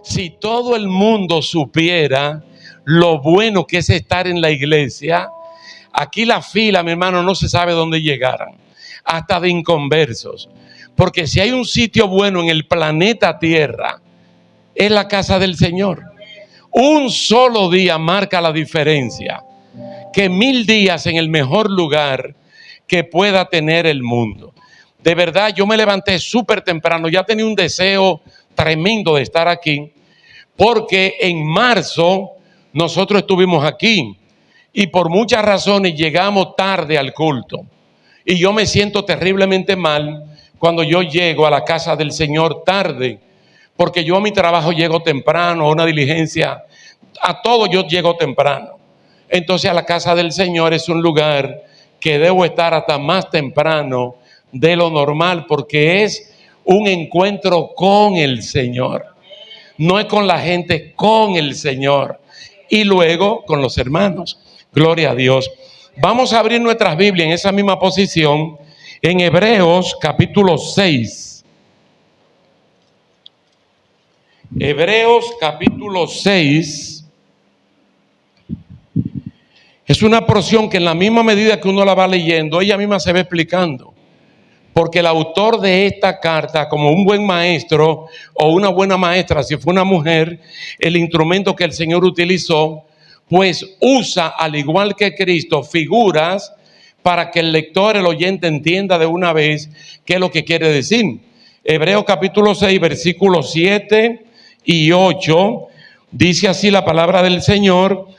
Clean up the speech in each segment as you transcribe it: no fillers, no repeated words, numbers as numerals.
Si todo el mundo supiera lo bueno que es estar en la iglesia, aquí la fila, mi hermano, no se sabe dónde llegaran, hasta de inconversos. Porque si hay un sitio bueno en el planeta Tierra, es la casa del Señor. Un solo día marca la diferencia, que 1000 días en el mejor lugar que pueda tener el mundo. De verdad, yo me levanté súper temprano, ya tenía un deseo tremendo de estar aquí, porque en marzo nosotros estuvimos aquí y por muchas razones llegamos tarde al culto. Y yo me siento terriblemente mal cuando yo llego a la casa del Señor tarde, porque yo a mi trabajo llego temprano, a una diligencia, a todo yo llego temprano. Entonces a la casa del Señor es un lugar que debo estar hasta más temprano de lo normal, porque es un encuentro con el Señor. No es con la gente, con el Señor. Y luego con los hermanos. Gloria a Dios. Vamos a abrir nuestras Biblias en esa misma posición, en Hebreos capítulo 6. Hebreos capítulo 6. Es una porción que en la misma medida que uno la va leyendo, ella misma se va explicando. Porque el autor de esta carta, como un buen maestro o una buena maestra, si fue una mujer, el instrumento que el Señor utilizó, pues usa, al igual que Cristo, figuras para que el lector, el oyente, entienda de una vez qué es lo que quiere decir. Hebreos capítulo 6, versículos 7 y 8, dice así la palabra del Señor: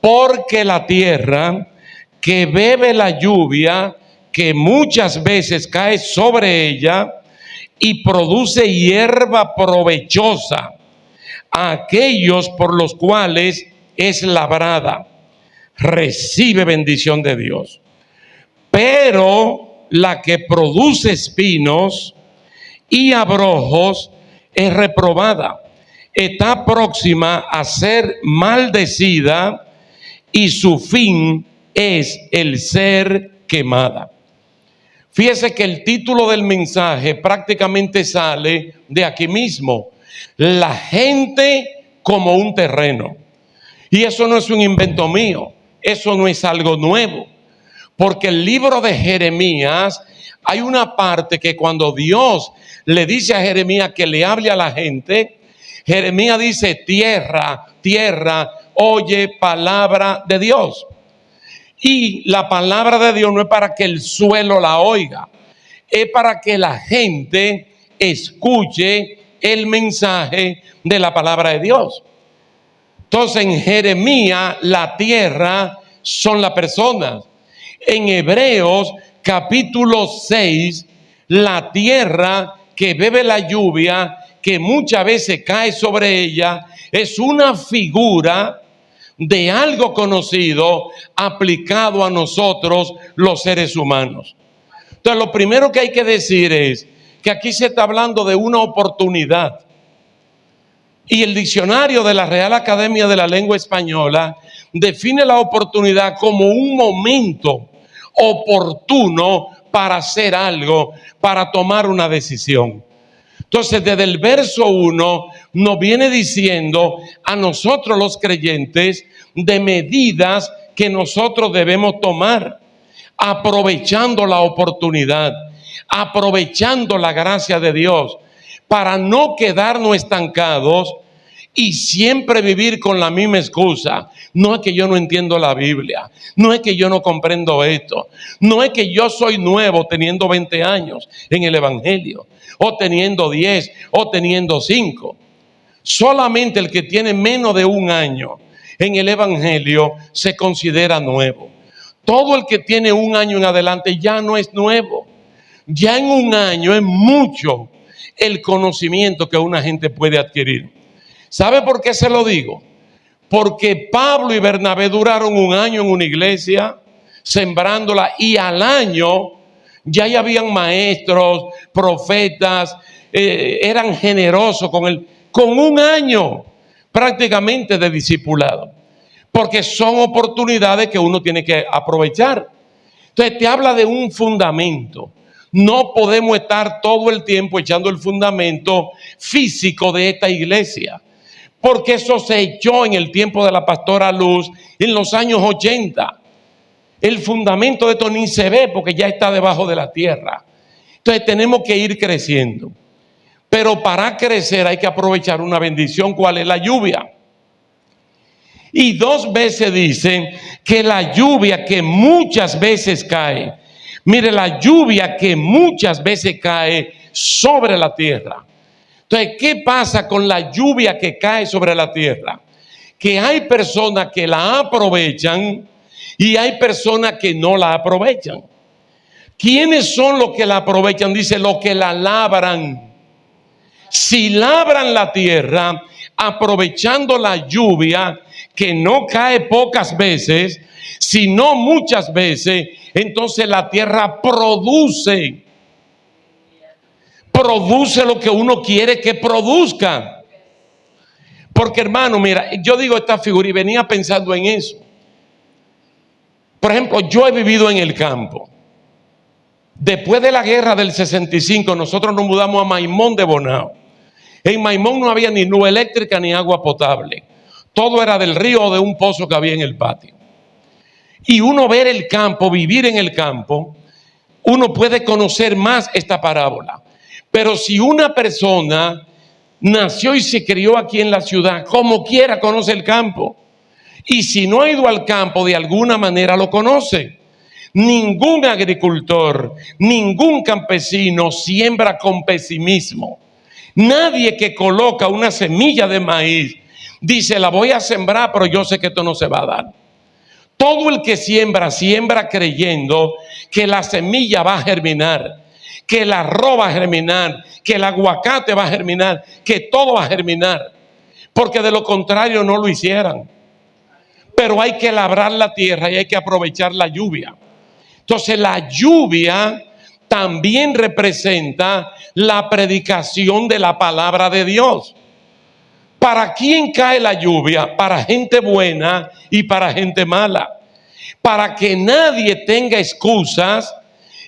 porque la tierra que bebe la lluvia, que muchas veces cae sobre ella y produce hierba provechosa a aquellos por los cuales es labrada, recibe bendición de Dios. Pero la que produce espinos y abrojos es reprobada, está próxima a ser maldecida y su fin es el ser quemada. Fíjese que el título del mensaje prácticamente sale de aquí mismo: la gente como un terreno. Y eso no es un invento mío, eso no es algo nuevo, porque el libro de Jeremías, hay una parte que cuando Dios le dice a Jeremías que le hable a la gente, Jeremías dice: tierra, tierra, oye palabra de Dios. Y la palabra de Dios no es para que el suelo la oiga, es para que la gente escuche el mensaje de la palabra de Dios. Entonces en Jeremías la tierra son las personas. En Hebreos capítulo 6, la tierra que bebe la lluvia, que muchas veces cae sobre ella, es una figura de algo conocido aplicado a nosotros los seres humanos. Entonces lo primero que hay que decir es que aquí se está hablando de una oportunidad. Y el diccionario de la Real Academia de la Lengua Española define la oportunidad como un momento oportuno para hacer algo, para tomar una decisión. Entonces, desde el verso 1 nos viene diciendo a nosotros los creyentes de medidas que nosotros debemos tomar, aprovechando la oportunidad, aprovechando la gracia de Dios, para no quedarnos estancados y siempre vivir con la misma excusa. No es que yo no entiendo la Biblia, no es que yo no comprendo esto, no es que yo soy nuevo teniendo 20 años en el Evangelio, o teniendo 10, o teniendo 5. Solamente el que tiene menos de un año en el Evangelio se considera nuevo. Todo el que tiene un año en adelante ya no es nuevo. Ya en un año es mucho el conocimiento que una gente puede adquirir. ¿Sabe por qué se lo digo? Porque Pablo y Bernabé duraron un año en una iglesia sembrándola, y al año ya habían maestros, profetas, eran generosos con un año prácticamente de discipulado, porque son oportunidades que uno tiene que aprovechar. Entonces te habla de un fundamento. No podemos estar todo el tiempo echando el fundamento físico de esta iglesia, porque eso se echó en el tiempo de la pastora Luz en los años 80. El fundamento de esto ni se ve porque ya está debajo de la tierra. Entonces tenemos que ir creciendo. Pero para crecer hay que aprovechar una bendición. ¿Cuál es? La lluvia. Y 2 veces dicen que la lluvia que muchas veces cae, mire, la lluvia que muchas veces cae sobre la tierra. Entonces, ¿qué pasa con la lluvia que cae sobre la tierra? Que hay personas que la aprovechan y hay personas que no la aprovechan. ¿Quiénes son los que la aprovechan? Dice, los que la labran. Si labran la tierra, aprovechando la lluvia, que no cae pocas veces, sino muchas veces, entonces la tierra produce lo que uno quiere que produzca. Porque, hermano, mira, yo digo esta figura y venía pensando en eso. Por ejemplo, yo he vivido en el campo. Después de la guerra del 65, nosotros nos mudamos a Maimón de Bonao. En Maimón no había ni luz eléctrica ni agua potable. Todo era del río o de un pozo que había en el patio. Y uno ver el campo, vivir en el campo, uno puede conocer más esta parábola. Pero si una persona nació y se crió aquí en la ciudad, como quiera conoce el campo. Y si no ha ido al campo, de alguna manera lo conoce. Ningún agricultor, ningún campesino siembra con pesimismo. Nadie que coloca una semilla de maíz dice, la voy a sembrar, pero yo sé que esto no se va a dar. Todo el que siembra, siembra creyendo que la semilla va a germinar, que el arroz va a germinar, que el aguacate va a germinar, que todo va a germinar. Porque de lo contrario no lo hicieran. Pero hay que labrar la tierra y hay que aprovechar la lluvia. Entonces la lluvia también representa la predicación de la palabra de Dios. ¿Para quién cae la lluvia? Para gente buena y para gente mala. Para que nadie tenga excusas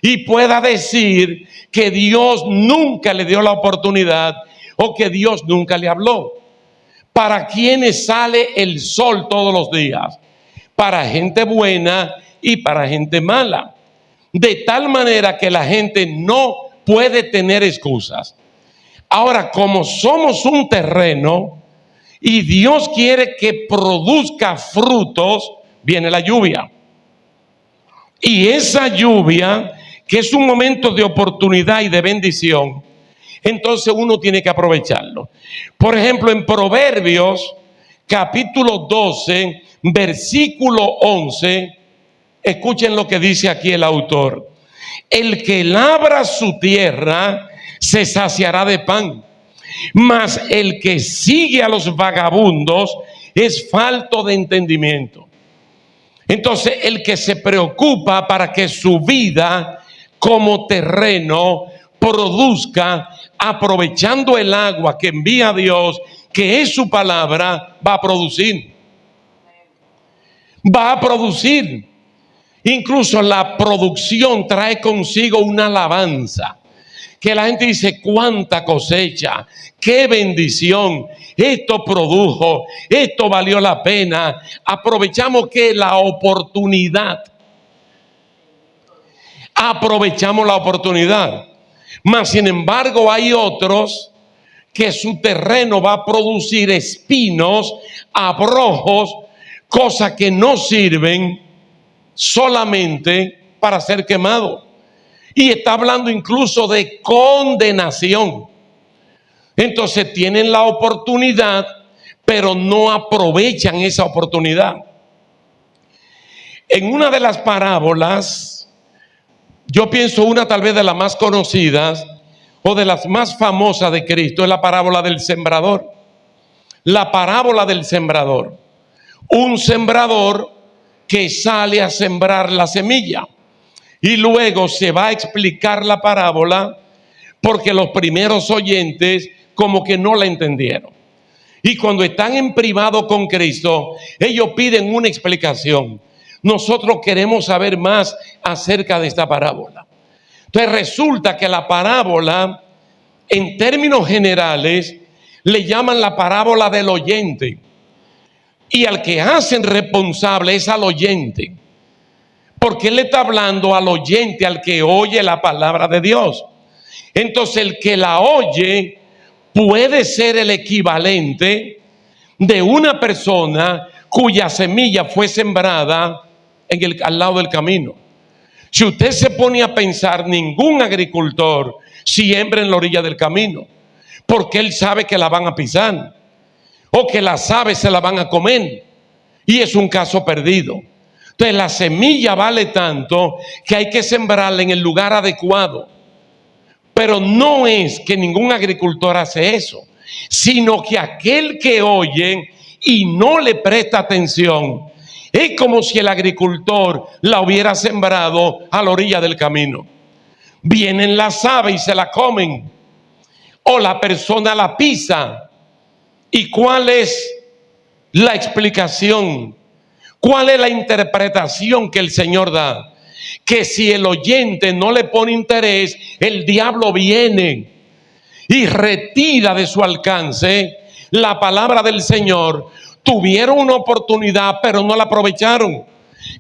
y pueda decir que Dios nunca le dio la oportunidad o que Dios nunca le habló. ¿Para quienes sale el sol todos los días? Para gente buena y para gente mala. De tal manera que la gente no puede tener excusas. Ahora, como somos un terreno y Dios quiere que produzca frutos, viene la lluvia. Y esa lluvia, que es un momento de oportunidad y de bendición, entonces uno tiene que aprovecharlo. Por ejemplo, en Proverbios, capítulo 12, versículo 11, escuchen lo que dice aquí el autor. El que labra su tierra se saciará de pan, mas el que sigue a los vagabundos es falto de entendimiento. Entonces, el que se preocupa para que su vida como terreno produzca, aprovechando el agua que envía Dios, que es su palabra, va a producir. Va a producir. Incluso la producción trae consigo una alabanza. Que la gente dice, cuánta cosecha, qué bendición, esto produjo, esto valió la pena. Aprovechamos que la oportunidad. Aprovechamos la oportunidad. Mas sin embargo hay otros que su terreno va a producir espinos, abrojos, cosas que no sirven solamente para ser quemado. Y está hablando incluso de condenación. Entonces tienen la oportunidad, pero no aprovechan esa oportunidad. En una de las parábolas, yo pienso una tal vez de las más conocidas o de las más famosas de Cristo, es la parábola del sembrador. La parábola del sembrador. Un sembrador que sale a sembrar la semilla. Y luego se va a explicar la parábola porque los primeros oyentes como que no la entendieron. Y cuando están en privado con Cristo, ellos piden una explicación. Nosotros queremos saber más acerca de esta parábola. Entonces resulta que la parábola, en términos generales, le llaman la parábola del oyente. Y al que hacen responsable es al oyente. Porque él está hablando al oyente, al que oye la palabra de Dios. Entonces el que la oye puede ser el equivalente de una persona cuya semilla fue sembrada al lado del camino. Si usted se pone a pensar, ningún agricultor siembra en la orilla del camino, porque él sabe que la van a pisar, o que las aves se la van a comer, y es un caso perdido. Entonces la semilla vale tanto que hay que sembrarla en el lugar adecuado. Pero no es que ningún agricultor hace eso, sino que aquel que oye y no le presta atención, es como si el agricultor la hubiera sembrado a la orilla del camino. Vienen las aves y se la comen, o la persona la pisa. ¿Y cuál es la explicación? ¿Cuál es la interpretación que el Señor da? Que si el oyente no le pone interés, el diablo viene y retira de su alcance la palabra del Señor. Tuvieron una oportunidad, pero no la aprovecharon.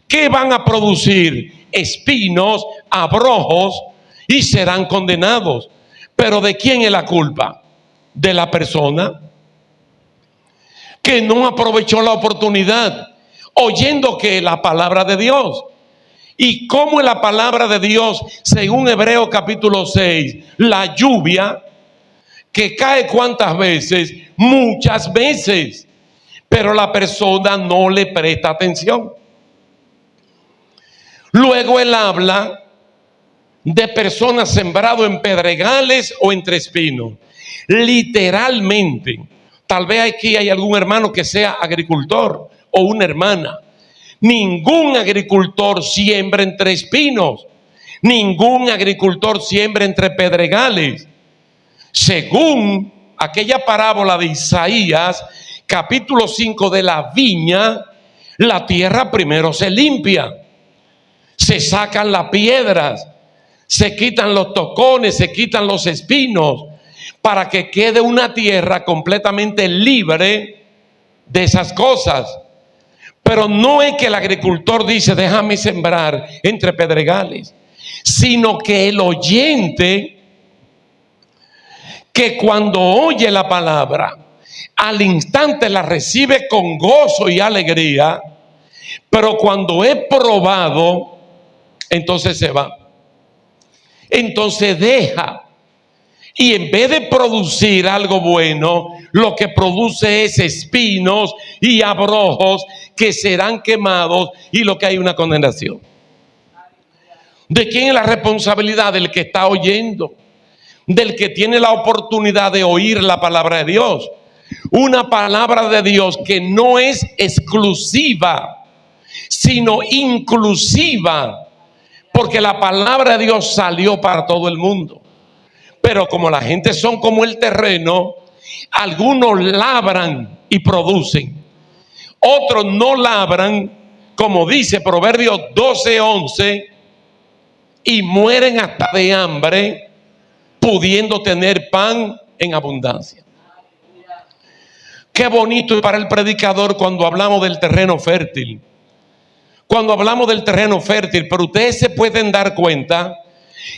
¿Qué van a producir? Espinos, abrojos, y serán condenados. ¿Pero de quién es la culpa? De la persona que no aprovechó la oportunidad, oyendo que la palabra de Dios. Y como en la palabra de Dios, según Hebreos capítulo 6, la lluvia que cae ¿cuántas veces? Muchas veces. Pero la persona no le presta atención. Luego él habla de personas sembradas en pedregales o entre espinos. Literalmente, tal vez aquí hay algún hermano que sea agricultor o una hermana. Ningún agricultor siembra entre espinos. Ningún agricultor siembra entre pedregales. Según aquella parábola de Isaías, capítulo 5 de la viña, la tierra primero se limpia. Se sacan las piedras, se quitan los tocones, se quitan los espinos, para que quede una tierra completamente libre de esas cosas. Pero no es que el agricultor dice, déjame sembrar entre pedregales, sino que el oyente, que cuando oye la palabra, al instante la recibe con gozo y alegría, pero cuando es probado, entonces se va. Entonces deja. Y en vez de producir algo bueno, lo que produce es espinos y abrojos que serán quemados, y lo que hay una condenación. ¿De quién es la responsabilidad? Del que está oyendo, del que tiene la oportunidad de oír la palabra de Dios. Una palabra de Dios que no es exclusiva, sino inclusiva, porque la palabra de Dios salió para todo el mundo. Pero como la gente son como el terreno, algunos labran y producen, otros no labran, como dice Proverbios 12:11, y mueren hasta de hambre, pudiendo tener pan en abundancia. Qué bonito es para el predicador cuando hablamos del terreno fértil. Cuando hablamos del terreno fértil, pero ustedes se pueden dar cuenta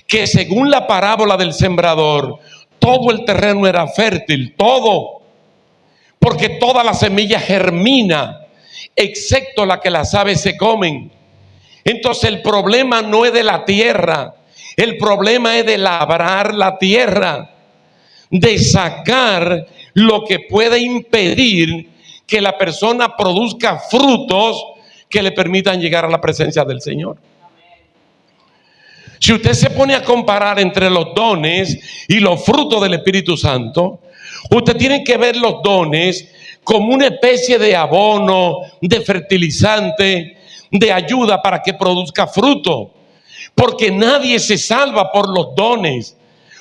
que según la parábola del sembrador, todo el terreno era fértil, todo, porque toda la semilla germina, excepto la que las aves se comen. Entonces el problema no es de la tierra, el problema es de labrar la tierra, de sacar lo que puede impedir que la persona produzca frutos que le permitan llegar a la presencia del Señor. Si usted se pone a comparar entre los dones y los frutos del Espíritu Santo, usted tiene que ver los dones como una especie de abono, de fertilizante, de ayuda para que produzca fruto. Porque nadie se salva por los dones.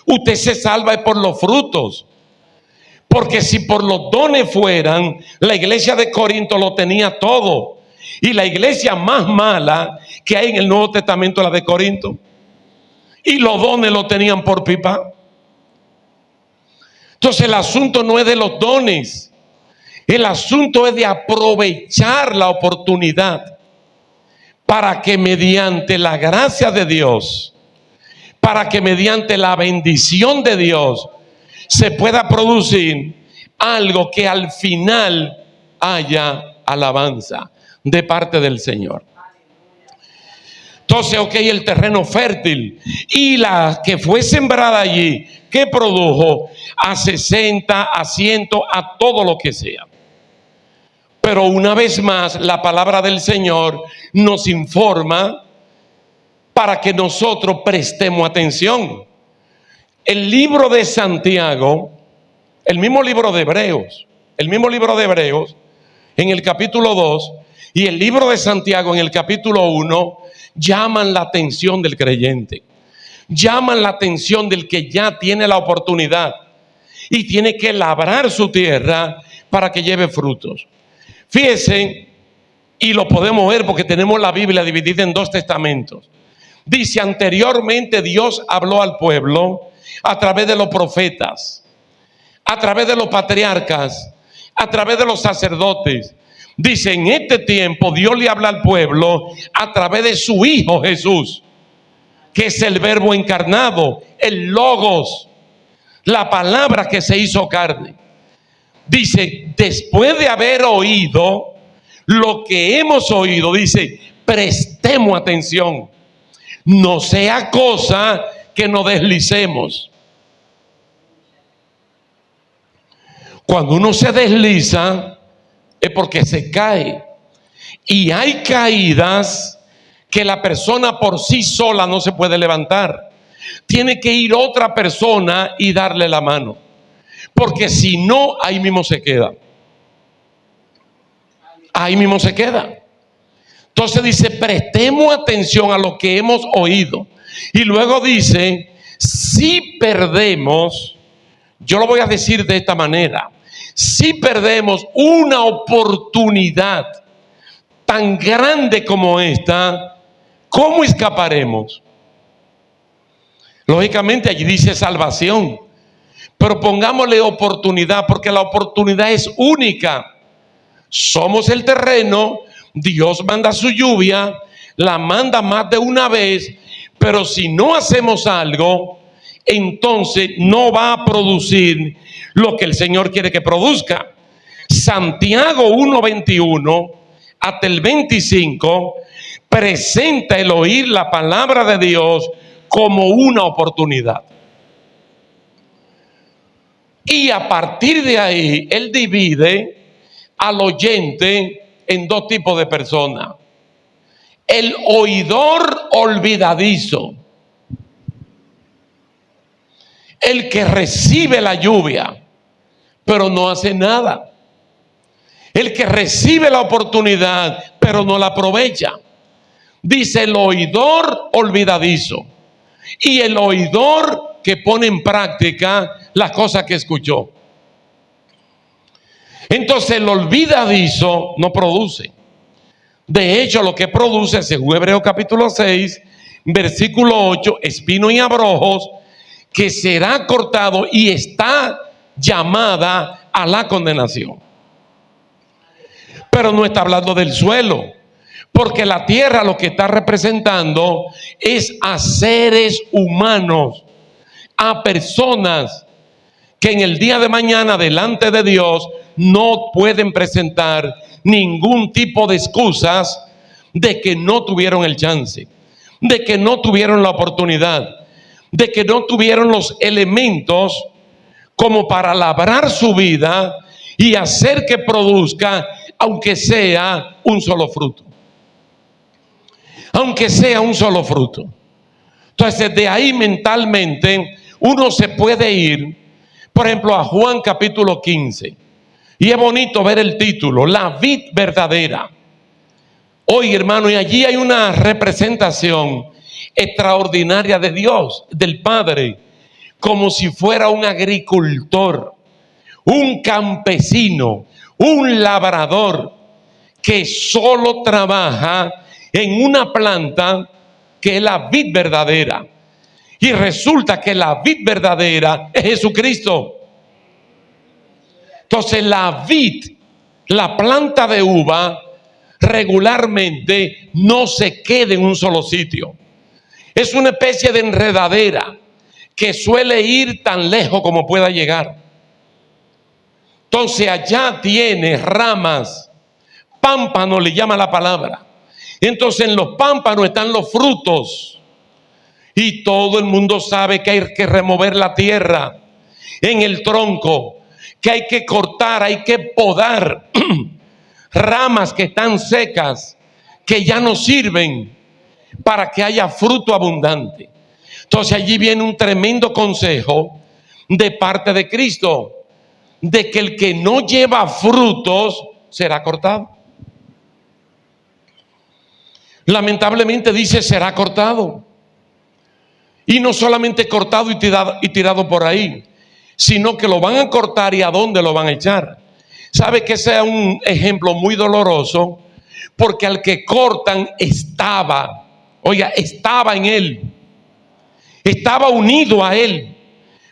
Usted se salva por los frutos. Porque si por los dones fueran, la iglesia de Corinto lo tenía todo. Y la iglesia más mala que hay en el Nuevo Testamento es la de Corinto. Y los dones lo tenían por pipa. Entonces el asunto no es de los dones, el asunto es de aprovechar la oportunidad para que mediante la gracia de Dios, para que mediante la bendición de Dios se pueda producir algo que al final haya alabanza de parte del Señor. Entonces, ok, el terreno fértil y la que fue sembrada allí, que produjo a 60, a 100, a todo lo que sea. Pero una vez más, la palabra del Señor nos informa para que nosotros prestemos atención. El libro de Santiago, el mismo libro de Hebreos, en el capítulo 2, y el libro de Santiago en el capítulo 1, llaman la atención del creyente. Llaman la atención del que ya tiene la oportunidad y tiene que labrar su tierra para que lleve frutos. Fíjense, y lo podemos ver porque tenemos la Biblia dividida en 2 testamentos. Dice, anteriormente Dios habló al pueblo a través de los profetas, a través de los patriarcas, a través de los sacerdotes. Dice, en este tiempo Dios le habla al pueblo a través de su Hijo Jesús, que es el verbo encarnado, el logos, la palabra que se hizo carne. Dice, después de haber oído lo que hemos oído, dice, prestemos atención. No sea cosa que nos deslicemos. Cuando uno se desliza es porque se cae. Y hay caídas que la persona por sí sola no se puede levantar. Tiene que ir otra persona y darle la mano. Porque si no, ahí mismo se queda. Ahí mismo se queda. Entonces dice, prestemos atención a lo que hemos oído. Y luego dice, si perdemos, yo lo voy a decir de esta manera, si perdemos una oportunidad tan grande como esta, ¿cómo escaparemos? Lógicamente allí dice salvación, pero pongámosle oportunidad, porque la oportunidad es única. Somos el terreno, Dios manda su lluvia, la manda más de una vez, pero si no hacemos algo, entonces no va a producir lo que el Señor quiere que produzca. Santiago 1:21 hasta el 25 presenta el oír la palabra de Dios como una oportunidad. Y a partir de ahí, Él divide al oyente en 2 tipos de personas. El oidor olvidadizo, el que recibe la lluvia, pero no hace nada. El que recibe la oportunidad, pero no la aprovecha. Dice el oidor olvidadizo y el oidor que pone en práctica las cosas que escuchó. Entonces el olvidadizo no produce. De hecho, lo que produce, según Hebreos capítulo 6, versículo 8, espino y abrojos, que será cortado y está llamada a la condenación. Pero no está hablando del suelo, porque la tierra lo que está representando es a seres humanos, a personas que en el día de mañana delante de Dios no pueden presentar ningún tipo de excusas de que no tuvieron el chance, de que no tuvieron la oportunidad, de que no tuvieron los elementos como para labrar su vida y hacer que produzca, aunque sea un solo fruto. Aunque sea un solo fruto. Entonces, de ahí mentalmente uno se puede ir, por ejemplo, a Juan capítulo 15. Y es bonito ver el título, la vid verdadera. Oye, hermano, y allí hay una representación extraordinaria de Dios, del Padre, como si fuera un agricultor, un campesino, un labrador que solo trabaja en una planta que es la vid verdadera. Y resulta que la vid verdadera es Jesucristo. Entonces la vid, la planta de uva, regularmente no se queda en un solo sitio. Es una especie de enredadera que suele ir tan lejos como pueda llegar. Entonces allá tiene ramas, pámpanos le llama la palabra. Entonces en los pámpanos están los frutos. Y todo el mundo sabe que hay que remover la tierra en el tronco, que hay que cortar, hay que podar ramas que están secas, que ya no sirven para que haya fruto abundante. Entonces allí viene un tremendo consejo de parte de Cristo, de que el que no lleva frutos será cortado. Lamentablemente dice será cortado. Y no solamente cortado y tirado por ahí, sino que lo van a cortar y a dónde lo van a echar. ¿Sabe que ese es un ejemplo muy doloroso? Porque al que cortan estaba en él. Estaba unido a él.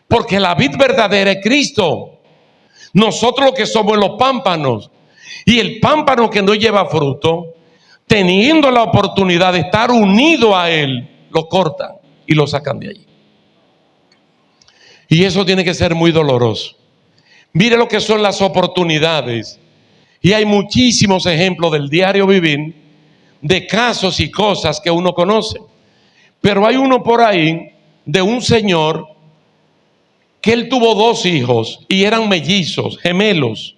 Porque la vid verdadera es Cristo. Nosotros lo que somos los pámpanos. Y el pámpano que no lleva fruto, teniendo la oportunidad de estar unido a él, lo cortan y lo sacan de allí. Y eso tiene que ser muy doloroso. Mire lo que son las oportunidades. Y hay muchísimos ejemplos del diario vivir de casos y cosas que uno conoce. Pero hay uno por ahí de un señor que él tuvo 2 hijos y eran mellizos, gemelos.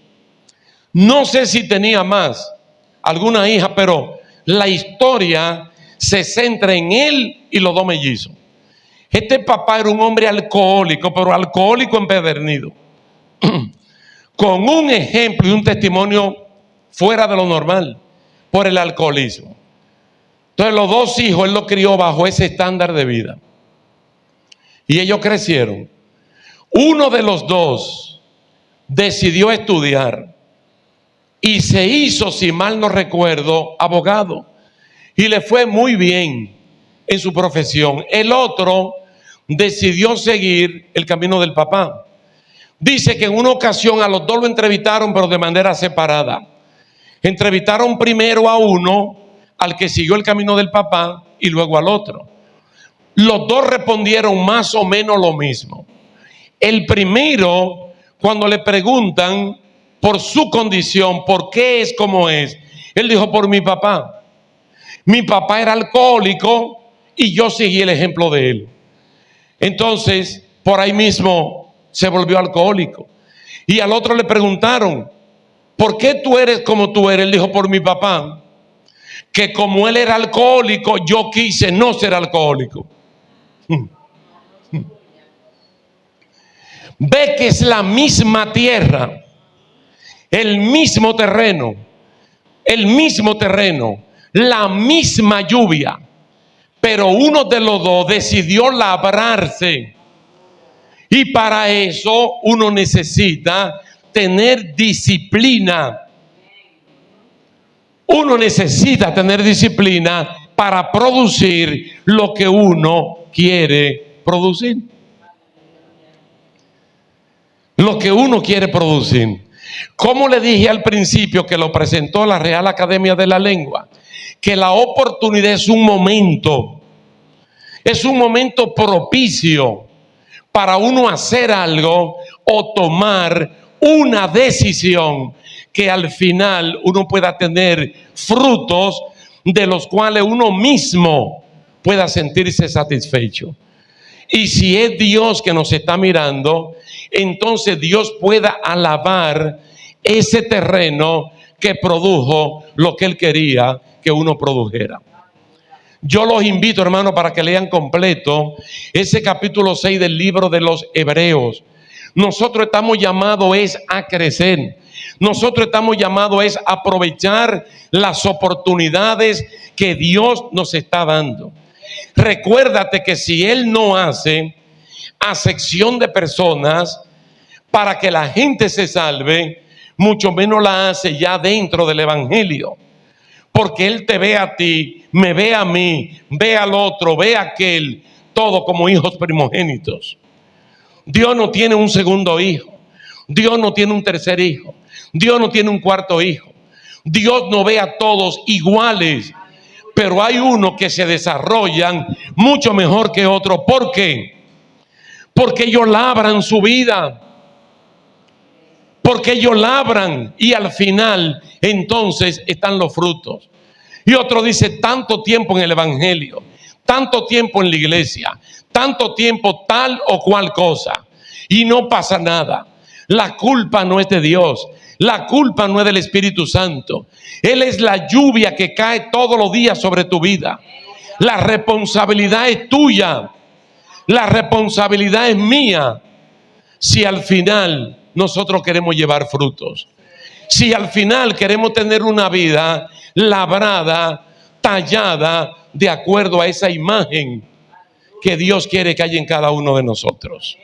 No sé si tenía más, alguna hija, pero la historia se centra en él y los 2 mellizos. Este papá era un hombre alcohólico, pero alcohólico empedernido, con un ejemplo y un testimonio fuera de lo normal por el alcoholismo. Entonces los 2 hijos él los crió bajo ese estándar de vida. Y ellos crecieron. Uno de los 2 decidió estudiar y se hizo, si mal no recuerdo, abogado. Y le fue muy bien en su profesión. El otro decidió seguir el camino del papá. Dice que en una ocasión a los 2 lo entrevistaron, pero de manera separada. Entrevistaron primero a uno, al que siguió el camino del papá, y luego al otro. Los 2 respondieron más o menos lo mismo. El primero, cuando le preguntan por su condición, por qué es como es, él dijo: por mi papá. Mi papá era alcohólico y yo seguí el ejemplo de él. Entonces, por ahí mismo se volvió alcohólico. Y al otro le preguntaron: ¿por qué tú eres como tú eres? Él dijo: por mi papá, que como él era alcohólico, yo quise no ser alcohólico. Ve que es la misma tierra, el mismo terreno, la misma lluvia, pero uno de los 2 decidió labrarse. Y para eso uno necesita tener disciplina. Uno necesita tener disciplina para producir lo que uno quiere producir. Lo que uno quiere producir. Como le dije al principio, que lo presentó la Real Academia de la Lengua, que la oportunidad es un momento propicio para uno hacer algo o tomar una decisión que al final uno pueda tener frutos de los cuales uno mismo pueda sentirse satisfecho. Y si es Dios que nos está mirando, entonces Dios pueda alabar ese terreno que produjo lo que Él quería que uno produjera. Yo los invito, hermanos, para que lean completo ese capítulo 6 del libro de los Hebreos. Nosotros estamos llamados a crecer. Nosotros estamos llamados a aprovechar las oportunidades que Dios nos está dando. Recuérdate que si Él no hace acepción de personas para que la gente se salve, mucho menos la hace ya dentro del evangelio. Porque Él te ve a ti, me ve a mí, ve al otro, ve a aquel, todo como hijos primogénitos. Dios no tiene un segundo hijo. Dios no tiene un tercer hijo. Dios no tiene un cuarto hijo. Dios no ve a todos iguales. Pero hay unos que se desarrollan mucho mejor que otros. ¿Por qué? Porque ellos labran su vida. Porque ellos labran y al final entonces están los frutos. Y otro dice, tanto tiempo en el evangelio, tanto tiempo en la iglesia, tanto tiempo tal o cual cosa, y no pasa nada. La culpa no es de Dios, la culpa no es del Espíritu Santo. Él es la lluvia que cae todos los días sobre tu vida. La responsabilidad es tuya, la responsabilidad es mía. Si al final nosotros queremos llevar frutos, si al final queremos tener una vida labrada, tallada, de acuerdo a esa imagen que Dios quiere que haya en cada uno de nosotros.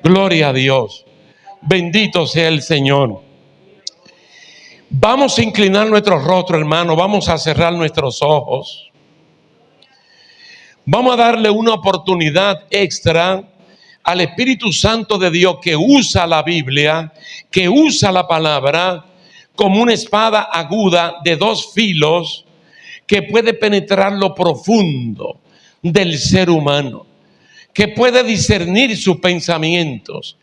Gloria a Dios. Bendito sea el Señor. Vamos a inclinar nuestro rostro, hermano. Vamos a cerrar nuestros ojos. Vamos a darle una oportunidad extra al Espíritu Santo de Dios, que usa la Biblia, que usa la palabra como una espada aguda de dos filos que puede penetrar lo profundo del ser humano, que puede discernir sus pensamientos,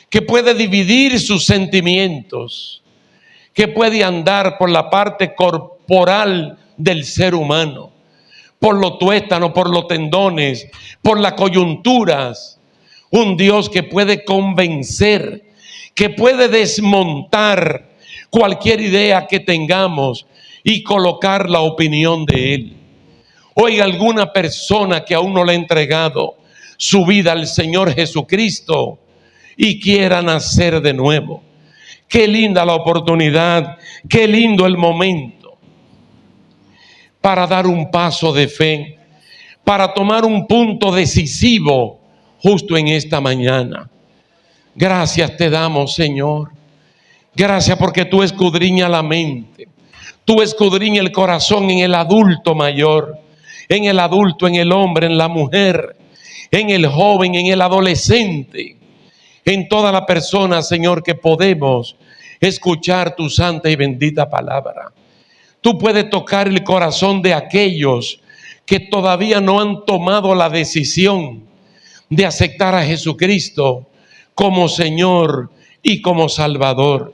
que puede dividir sus sentimientos, que puede andar por la parte corporal del ser humano, por los tuétanos, por los tendones, por las coyunturas. Un Dios que puede convencer, que puede desmontar cualquier idea que tengamos y colocar la opinión de Él. Oiga, alguna persona que aún no le ha entregado su vida al Señor Jesucristo y quiera nacer de nuevo. Qué linda la oportunidad, qué lindo el momento para dar un paso de fe, para tomar un punto decisivo justo en esta mañana. Gracias te damos, Señor. Gracias porque tú escudriñas la mente. Tú escudriñas el corazón en el adulto mayor, en el adulto, en el hombre, en la mujer, en el joven, en el adolescente, en toda la persona, Señor, que podemos escuchar tu santa y bendita palabra. Tú puedes tocar el corazón de aquellos que todavía no han tomado la decisión de aceptar a Jesucristo como Señor y como Salvador.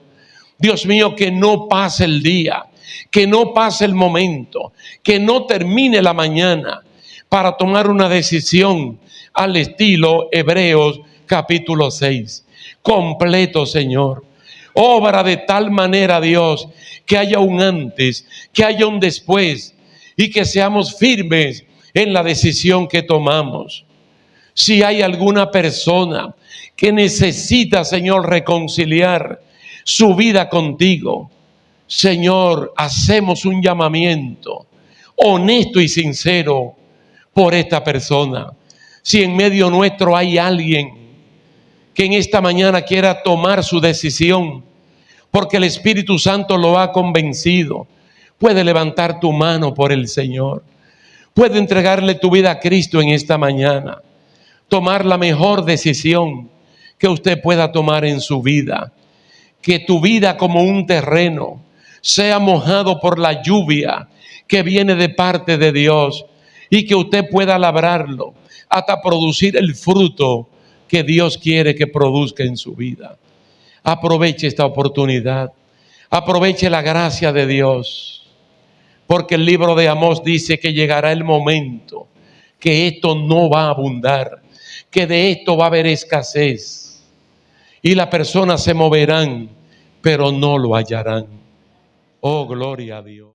Dios mío, que no pase el día, que no pase el momento, que no termine la mañana para tomar una decisión al estilo Hebreos capítulo 6. Completo, Señor. Obra de tal manera, Dios, que haya un antes, que haya un después y que seamos firmes en la decisión que tomamos. Si hay alguna persona que necesita, Señor, reconciliar su vida contigo, Señor, hacemos un llamamiento honesto y sincero por esta persona. Si en medio nuestro hay alguien que en esta mañana quiera tomar su decisión, porque el Espíritu Santo lo ha convencido, puede levantar tu mano por el Señor. Puede entregarle tu vida a Cristo en esta mañana. Tomar la mejor decisión que usted pueda tomar en su vida. Que tu vida, como un terreno, sea mojado por la lluvia que viene de parte de Dios y que usted pueda labrarlo hasta producir el fruto que Dios quiere que produzca en su vida. Aproveche esta oportunidad, aproveche la gracia de Dios, porque el libro de Amós dice que llegará el momento que esto no va a abundar, que de esto va a haber escasez y las personas se moverán, pero no lo hallarán. Oh, gloria a Dios.